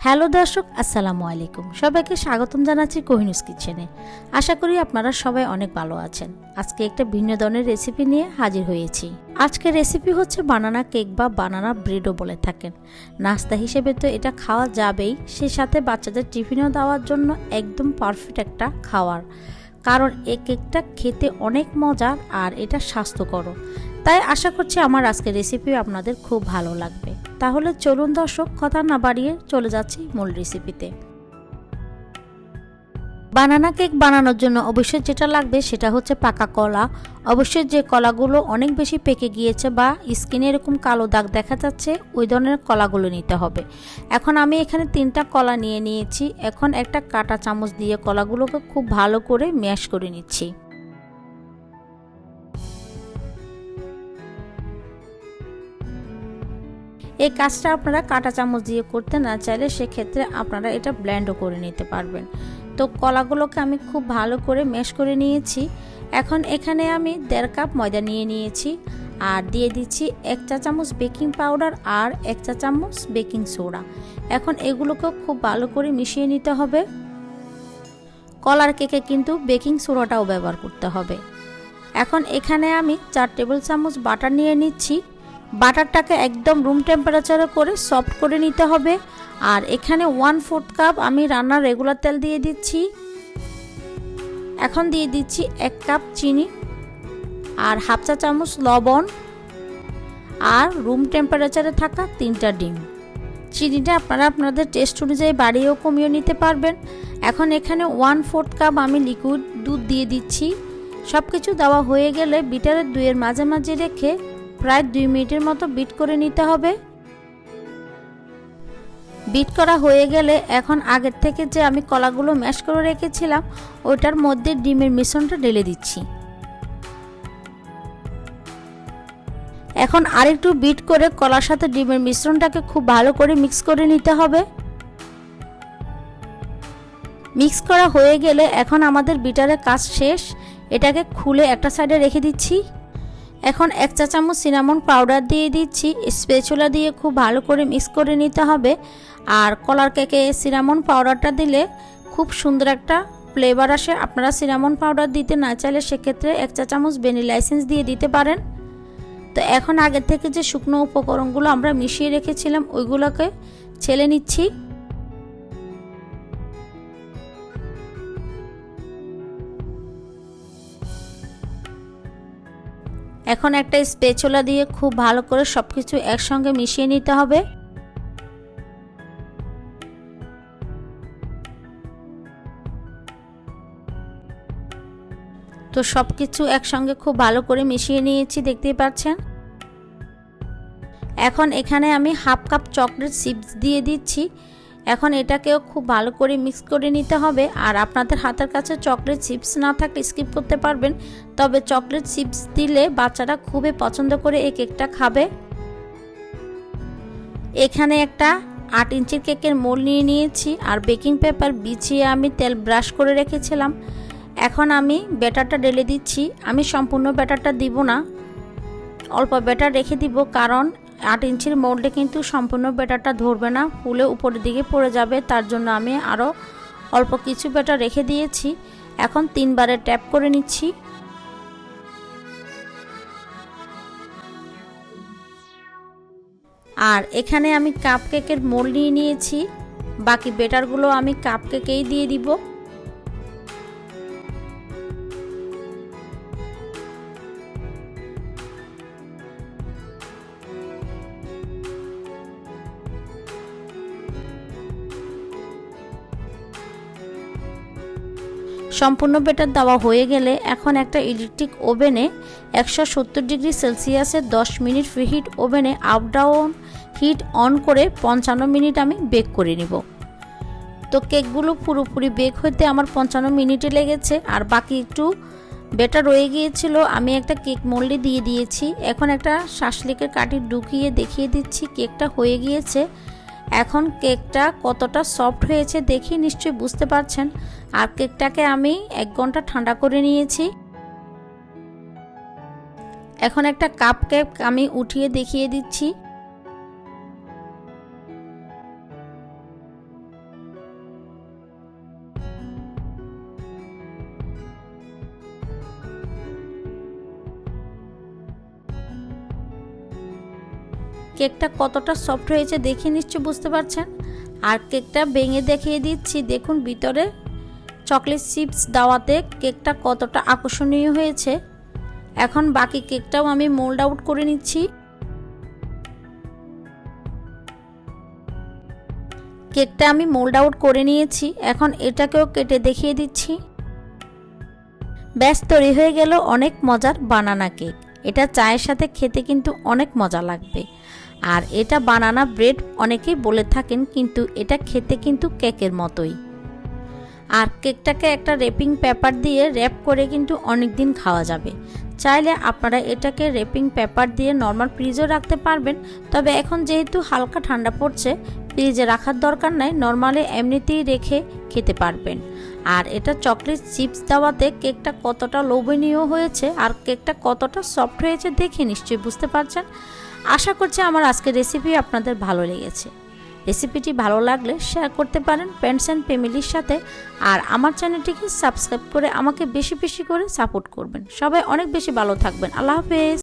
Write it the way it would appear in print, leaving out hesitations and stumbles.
Hello দর্শক, আসসালামু আলাইকুম। সবাইকে স্বাগতম জানাচ্ছি কোহিনুস কিচেনে। আশা করি আপনারা সবাই অনেক ভালো আছেন। আজকে একটা ভিন্ন ধরনের রেসিপি নিয়ে হাজির হয়েছি। আজকের রেসিপি হচ্ছে বানানা কেক বা বানানা ব্রেডও বলে থাকেন। নাস্তা হিসেবে তো এটা খাওয়া যাবেই, সেই সাথে বাচ্চাদের টিফিনও দেওয়ার জন্য একদম পারফেক্ট একটা খাওয়ার। কারণ এই কেকটা খেতে অনেক মজার আর এটা স্বাস্থ্যকর। তাই আশা করছি আমার আজকের রেসিপি আপনাদের খুব ভালো লাগবে। তাহলে চলুন দর্শক, কথা না বাড়িয়ে চলে যাচ্ছি মূল রেসিপিতে। বানানা কেক বানানোর জন্য অবশ্যই যেটা লাগবে সেটা হচ্ছে পাকা কলা। অবশ্যই যে কলাগুলো অনেক বেশি পেকে গিয়েছে বা স্কিনে এরকম কালো দাগ দেখা যাচ্ছে ওই ধরনের কলাগুলো নিতে হবে। এখন আমি এখানে 3টা কলা নিয়ে নিয়েছি। এখন একটা কাঁটা চামচ দিয়ে কলাগুলোকে খুব ভালো করে ম্যাশ করে নিচ্ছি। এই কাজটা আপনারা কাঁটা চামচ দিয়ে করতে না চাইলে সেক্ষেত্রে আপনারা এটা ব্লেন্ডও করে নিতে পারবেন। তো কলাগুলোকে আমি খুব ভালো করে ম্যাশ করে নিয়েছি। এখন এখানে আমি 1.5 কাপ ময়দা নিয়ে নিয়েছি আর দিয়ে দিচ্ছি 1 চা চামচ বেকিং পাউডার আর 1 চা চামচ বেকিং সোডা। এখন এগুলোকে খুব ভালো করে মিশিয়ে নিতে হবে। কলার কেকে কিন্তু বেকিং সোডাটাও ব্যবহার করতে হবে। এখন এখানে আমি 4 টেবিল চামচ বাটার নিয়ে নিচ্ছি। বাটারটাকে একদম রুম টেম্পারেচারে করে সফট করে নিতে হবে। আর এখানে 1/4 কাপ আমি রান্নার রেগুলার তেল দিয়ে দিচ্ছি। এখন দিয়ে দিচ্ছি 1 কাপ চিনি আর 1/2 চা চামচ লবণ আর রুম টেম্পারেচারে থাকা 3টা ডিম। চিনিটা আপনারা আপনাদের টেস্ট অনুযায়ী বাড়িয়েও কমিয়ে নিতে পারবেন। এখন এখানে 1/4 কাপ আমি লিকুইড দুধ দিয়ে দিচ্ছি। সব কিছু দেওয়া হয়ে গেলে বিটারের দুইয়ের মাঝামাঝি রেখে প্রায় 2 মিনিটের মতো বিট করে নিতে হবে। বিট করা হয়ে গেলে এখন আগের থেকে যে আমি কলাগুলো ম্যাশ করে রেখেছিলাম ওটার মধ্যে ডিমের মিশ্রণটা ঢেলে দিচ্ছি। এখন আরেকটু বিট করে কলার সাথে ডিমের মিশ্রণটাকে খুব ভালো করে মিক্স করে নিতে হবে। মিক্স করা হয়ে গেলে এখন আমাদের বিটারের কাজ শেষ। এটাকে খুলে একটা সাইডে রেখে দিচ্ছি। এখন 1 চা চামচ সিনামন পাউডার দিয়ে দিচ্ছি। স্প্যাচুলা দিয়ে খুব ভালো করে মিক্স করে নিতে হবে। আর কলার কেকে সিনামন পাউডারটা দিলে খুব সুন্দর একটা ফ্লেভার আসে। আপনারা সিনামন পাউডার দিতে না চাইলে সেক্ষেত্রে 1 চা চামচ ভ্যানিলা এসেন্স দিয়ে দিতে পারেন। তো এখন আগে থেকে যে শুকনো উপকরণগুলো আমরা মিশিয়ে রেখেছিলাম ওইগুলোকে ছেলে নিচ্ছি। এখন একটা স্প্যাচুলা দিয়ে খুব ভালো করে সবকিছু একসঙ্গে মিশিয়ে নিতে হবে। তো সবকিছু একসঙ্গে খুব ভালো করে মিশিয়ে নিয়েছি, দেখতেই পাচ্ছেন। এখন এখানে আমি 1/2 কাপ চকলেট চিপস দিয়ে দিচ্ছি। এখন এটাকেও খুব ভালো করে মিক্স করে নিতে হবে। আর আপনাদের হাতের কাছে চকলেট চিপস না থাকলে স্কিপ করতে পারবেন, তবে চকলেট চিপস দিলে বাচ্চারা খুবই পছন্দ করে এই কেকটা খাবে। এখানে একটা 8 ইঞ্চির কেকের মোল্ড নিয়ে নিয়েছি আর বেকিং পেপার বিছিয়ে আমি তেল ব্রাশ করে রেখেছিলাম। এখন আমি ব্যাটারটা ঢেলে দিচ্ছি। আমি সম্পূর্ণ ব্যাটারটা দিব না, অল্প ব্যাটার রেখে দিব, কারণ 8 ইঞ্চির মোল্ডে কিন্তু সম্পূর্ণ ব্যাটারটা ধরবে না, ফুলে উপরের দিকে পড়ে যাবে। তার জন্য আমি আরও অল্প কিছু ব্যাটার রেখে দিয়েছি। এখন 3 বারে ট্যাপ করে নিচ্ছি। আর এখানে আমি কাপ কেকের মোল্ড নিয়ে নিয়েছি। বাকি ব্যাটারগুলো আমি কাপ কেকেই দিয়ে দিব। সম্পূর্ণ ব্যাটার দেওয়া হয়ে গেলে এখন একটা ইলেকট্রিক ওভেনে 170 ডিগ্রি সেলসিয়াসে 10 মিনিট প্রিহিট ওভেনে আপ ডাউন হিট অন করে 55 মিনিট আমি বেক করে নিব। তো কেকগুলো পুরোপুরি বেক হতে আমার 55 মিনিটে লেগেছে। আর বাকি একটু ব্যাটার রয়ে গিয়েছিল, আমি একটা কেক মোল্ডে দিয়ে দিয়েছি। এখন একটা শাসলিকের কাঠি ঢুকিয়ে দেখিয়ে দিচ্ছি কেকটা হয়ে গিয়েছে। এখন কেকটা কতটা সফট হয়েছে দেখি নিশ্চয়ই বুঝতে পারছেন। আর কেকটাকে আমি 1 ঘন্টা ঠান্ডা করে নিয়েছি। এখন একটা কাপ কেক আমি উঠিয়ে দেখিয়ে দিচ্ছি। কেকটা কতটা সফট হয়েছে দেখে নিশ্চয়ই বুঝতে পারছেন। আর কেকটা ভেঙে দেখিয়ে দিচ্ছি, দেখুন ভিতরে চকলেট চিপস দেওয়াতে কেকটা কতটা আকর্ষণীয় হয়েছে। এখন বাকি কেকটাও আমি মোল্ড আউট করে নিচ্ছি। কেকটা আমি মোল্ড আউট করে নিয়েছি, এখন এটাকেও কেটে দেখিয়ে দিচ্ছি। ব্যাস তৈরি হয়ে গেল অনেক মজার বানানা কেক। এটা চায়ের সাথে খেতে কিন্তু অনেক মজা লাগবে। আর এটা বানানা ব্রেড অনেকেই বলে থাকেন, কিন্তু এটা খেতে কিন্তু কেকের মতোই। আর কেকটাকে একটা র্যাপিং পেপার দিয়ে র্যাপ করে কিন্তু অনেক দিন খাওয়া যাবে। চাইলে আপনারা এটাকে র্যাপিং পেপার দিয়ে নর্মাল ফ্রিজেও রাখতে পারবেন, তবে এখন যেহেতু হালকা ঠান্ডা পড়ছে ফ্রিজে রাখার দরকার নাই, নর্মালি এমনিতেই রেখে খেতে পারবেন। আর এটা চকলেট চিপস দেওয়াতে কেকটা কতটা লোভনীয় হয়েছে আর কেকটা কতটা সফট হয়েছে দেখে নিশ্চয়ই বুঝতে পারছেন। আশা করছি আমার আজকের রেসিপি আপনাদের ভালো লেগেছে। রেসিপিটি ভালো লাগলে শেয়ার করতে পারেন ফ্রেন্ডস অ্যান্ড ফ্যামিলির সাথে। আর আমার চ্যানেলটিকে সাবস্ক্রাইব করে আমাকে বেশি বেশি করে সাপোর্ট করবেন। সবাই অনেক বেশি ভালো থাকবেন। আল্লাহ হাফেজ।